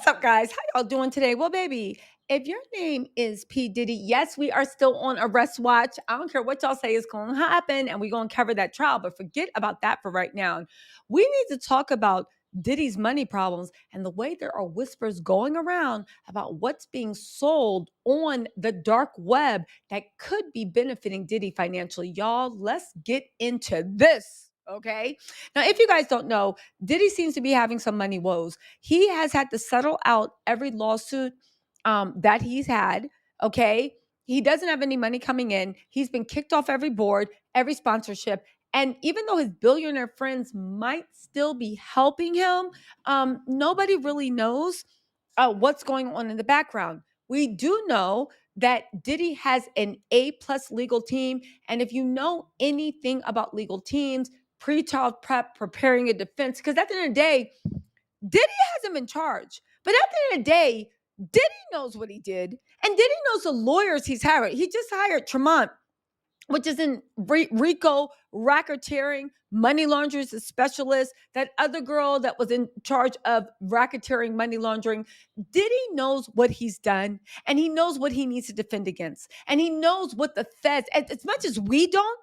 up, guys? How y'all doing today? Well, baby, if your name is P. Diddy, yes, we are still on arrest watch. I don't care what y'all say is going to happen, and we're going to cover that trial, but forget about that for right now. We need to talk about Diddy's money problems and the way there are whispers going around about what's being sold on the dark web that could be benefiting Diddy financially. Y'all, let's get into this. Okay. Now, if you guys don't know, Diddy seems to be having some money woes. He has had to settle out every lawsuit that he's had. Okay. He doesn't have any money coming in. He's been kicked off every board, every sponsorship. And even though his billionaire friends might still be helping him, nobody really knows what's going on in the background. We do know that Diddy has an A+ legal team. And if you know anything about legal teams, pre-trial prep, preparing a defense, because at the end of the day, Diddy has him in charge. But at the end of the day, Diddy knows what he did. And Diddy knows the lawyers he's hired. He just hired Tremont, which is in RICO, racketeering, money laundering is a specialist. That other girl that was in charge of racketeering, money laundering. Diddy knows what he's done, and he knows what he needs to defend against. And he knows what the feds, as much as we don't,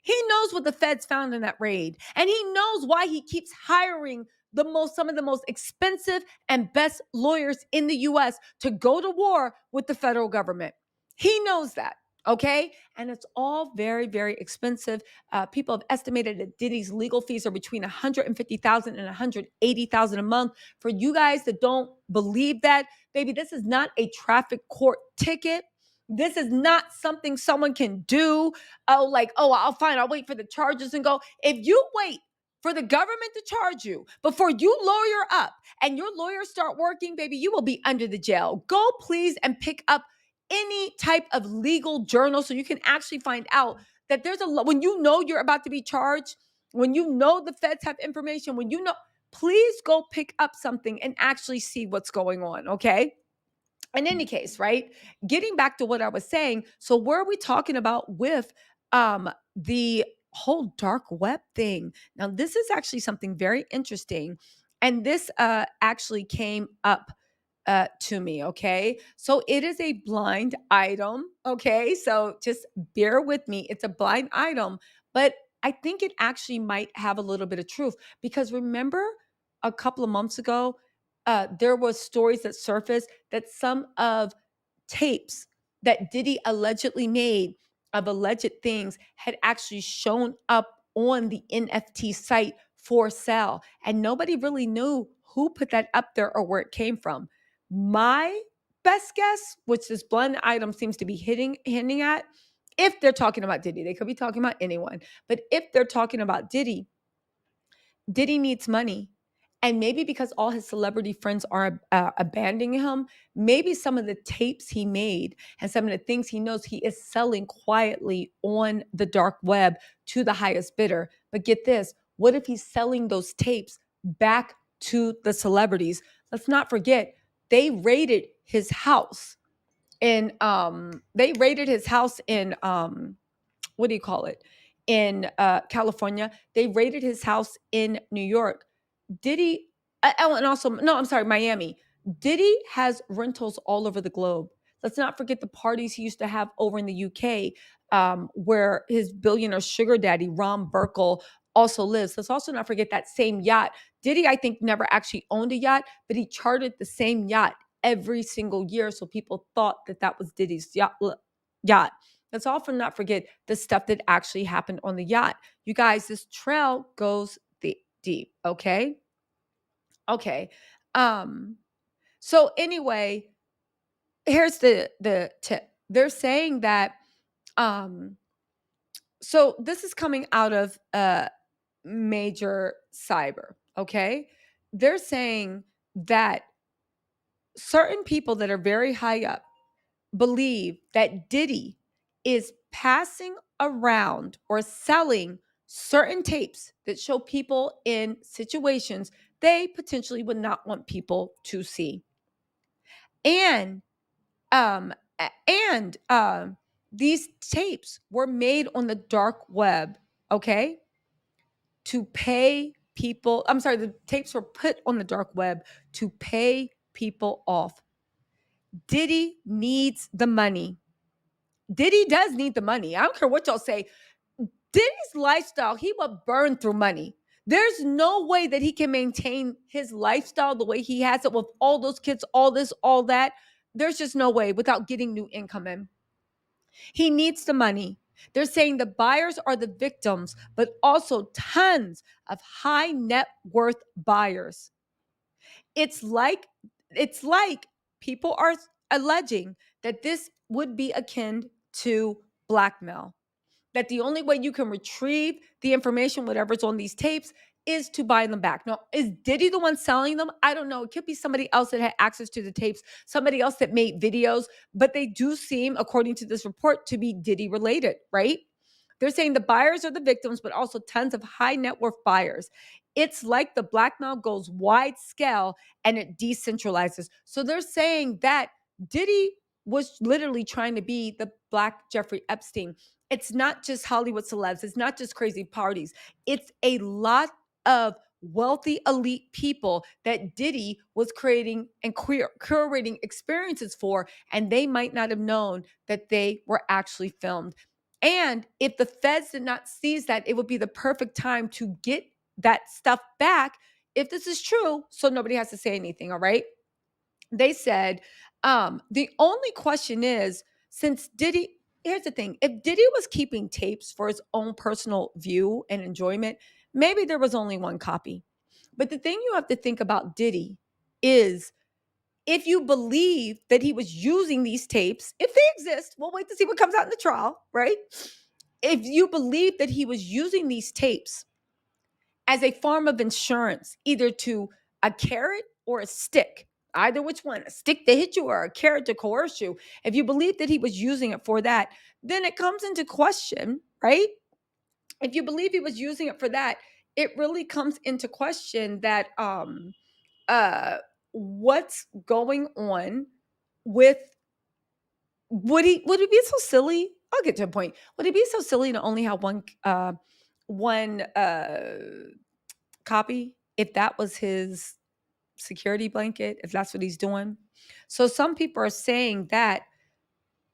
he knows what the feds found in that raid. And he knows why he keeps hiring some of the most expensive and best lawyers in the US to go to war with the federal government. He knows that. Okay. And it's all very, very expensive. People have estimated that Diddy's legal fees are between $150,000 and $180,000 a month. For you guys that don't believe that, baby, this is not a traffic court ticket. This is not something someone can do. I'll fine, I'll wait for the charges and go. If you wait for the government to charge you before you lawyer up and your lawyers start working, baby, you will be under the jail. Go please and pick up any type of legal journal so you can actually find out that when you know you're about to be charged, when you know the feds have information, please go pick up something and actually see what's going on, okay? In any case, right? Getting back to what I was saying, so where are we talking about with the whole dark web thing? Now, this is actually something very interesting, and this actually came up to me, okay? So it is a blind item, okay? So just bear with me. It's a blind item, but I think it actually might have a little bit of truth because remember a couple of months ago, there was stories that surfaced that some of tapes that Diddy allegedly made of alleged things had actually shown up on the NFT site for sale. And nobody really knew who put that up there or where it came from. My best guess, which this blind item seems to be hinting at, if they're talking about Diddy, they could be talking about anyone, but if they're talking about Diddy, Diddy needs money. And maybe because all his celebrity friends are abandoning him, maybe some of the tapes he made and some of the things he knows he is selling quietly on the dark web to the highest bidder. But get this, what if he's selling those tapes back to the celebrities? Let's not forget, they raided his house in what do you call it? In California. They raided his house in New York. Diddy, and also, no, I'm sorry, Miami. Diddy has rentals all over the globe. Let's not forget the parties he used to have over in the UK, where his billionaire sugar daddy, Ron Burkle, also lives. Let's also not forget that same yacht. Diddy, I think, never actually owned a yacht, but he chartered the same yacht every single year. So people thought that that was Diddy's yacht. Let's also not forget the stuff that actually happened on the yacht. You guys, this trail goes deep, okay? Okay. Um, so anyway, here's the tip. They're saying that um so this is coming out of major cyber, okay? They're saying that certain people that are very high up believe that Diddy is passing around or selling certain tapes that show people in situations they potentially would not want people to see. And these tapes were made on the dark web, okay? To pay people, I'm sorry, the tapes were put on the dark web to pay people off. Diddy needs the money. Diddy does need the money. I don't care what y'all say. Diddy's lifestyle, he will burn through money. There's no way that he can maintain his lifestyle the way he has it with all those kids, all this, all that. There's just no way without getting new income in. He needs the money. They're saying the buyers are the victims, but also tons of high net worth buyers. It's like it's like people are alleging that this would be akin to blackmail, that the only way you can retrieve the information, whatever's on these tapes, is to buy them back. Now, is Diddy the one selling them? I don't know. It could be somebody else that had access to the tapes, somebody else that made videos, but they do seem, according to this report, to be Diddy related, right? They're saying the buyers are the victims, but also tons of high net worth buyers. It's like the blackmail goes wide scale and it decentralizes. So they're saying that Diddy was literally trying to be the Black Jeffrey Epstein. It's not just Hollywood celebs, it's not just crazy parties. It's a lot of wealthy elite people that Diddy was creating and curating experiences for, and they might not have known that they were actually filmed. And if the feds did not seize that, it would be the perfect time to get that stuff back if this is true, so nobody has to say anything, all right? They said, the only question is, since Diddy, here's the thing, if Diddy was keeping tapes for his own personal view and enjoyment, maybe there was only one copy. But the thing you have to think about Diddy is, if you believe that he was using these tapes, if they exist, we'll wait to see what comes out in the trial, right? If you believe that he was using these tapes as a form of insurance, either to a carrot or a stick, either which one, a stick to hit you or a carrot to coerce you, if you believe that he was using it for that, then it comes into question, right? If you believe he was using it for that, it really comes into question that uh what's going on with, would he be so silly? I'll get to a point. Would he be so silly to only have one copy if that was his security blanket, if that's what he's doing? So some people are saying that,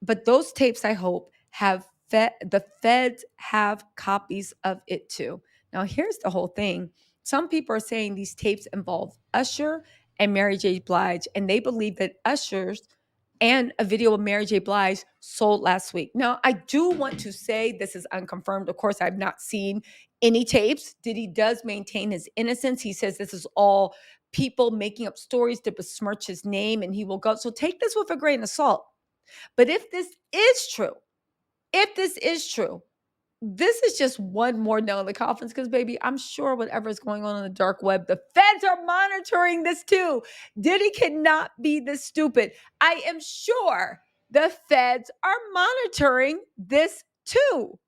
but those tapes, I hope, have the feds have copies of it too. Now, here's the whole thing. Some people are saying these tapes involve Usher and Mary J. Blige, and they believe that Usher's and a video of Mary J. Blige sold last week. Now, I do want to say this is unconfirmed. Of course, I've not seen any tapes. Diddy does maintain his innocence. He says this is all people making up stories to besmirch his name, and he will go. So take this with a grain of salt. But if this is true, if this is true, this is just one more nail in the coffins, because, baby, I'm sure whatever is going on the dark web, the feds are monitoring this too. Diddy cannot be this stupid. I am sure the feds are monitoring this too.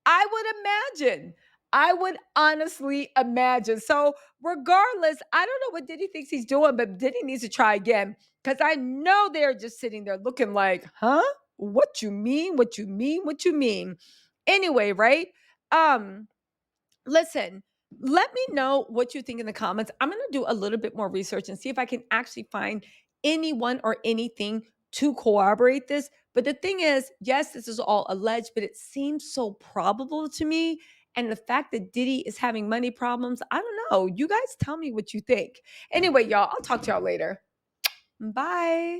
I would imagine. I would honestly imagine. So, regardless, I don't know what Diddy thinks he's doing, but Diddy needs to try again, because I know they're just sitting there looking like, huh? What you mean? What you mean? What you mean? Anyway, right? Um, Listen, let me know what you think in the comments. I'm going to do a little bit more research and see if I can actually find anyone or anything to corroborate this. But the thing is, yes, this is all alleged, but it seems so probable to me. And the fact that Diddy is having money problems, I don't know. You guys tell me what you think. Anyway, y'all, I'll talk to y'all later. Bye.